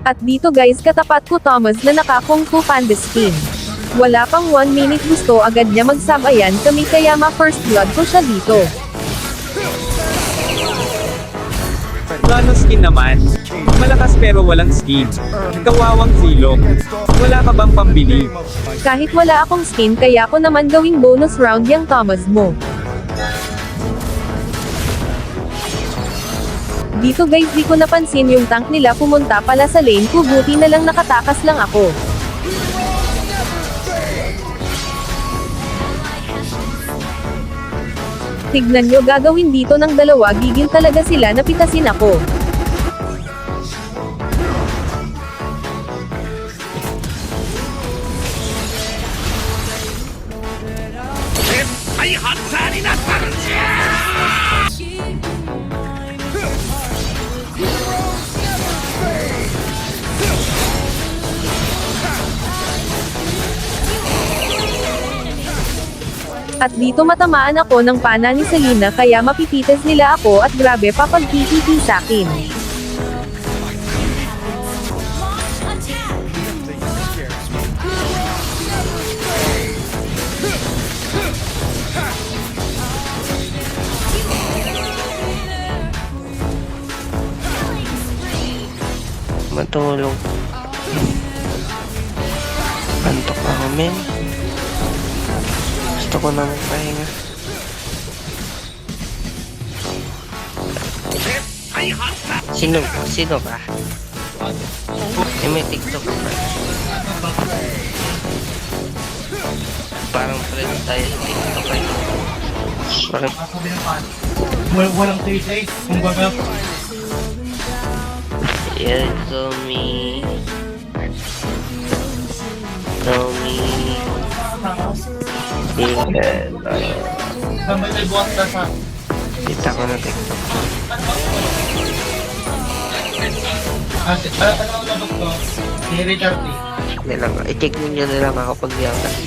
At dito guys katapat ko Thomas na naka-Kung Fu Panda skin. Wala pang 1 minute gusto agad niya magsabayan kami kaya ma-first blood ko siya dito. Plano skin naman. Malakas pero walang skin. Kawawang silong. Wala ka bang pambili? Kahit wala akong skin kaya ko naman gawing bonus round yung Thomas mo. Dito guys di ko napansin yung tank nila pumunta pala sa lane ko buti na lang nakatakas lang ako. Tignan nyo gagawin dito ng dalawa gigil talaga sila napitasin ako. At dito matamaan ako ng pana ni Selena kaya mapipitas nila ako at grabe pa pag-PPT sakin. Matulog. Antok ako, men. Gusto ko na magpahinga. Sino ka? May TikTok ka ba? Parang friend tayo sa TikTok eh. Parang... Walang 3 days, kumbaga. Yeah, so me. Sampai may bukas ka sa... Kita ko na TikTok. Ano ang labas ko? Si Richard D. I-check ninyo na lang ako pag di ako kasi.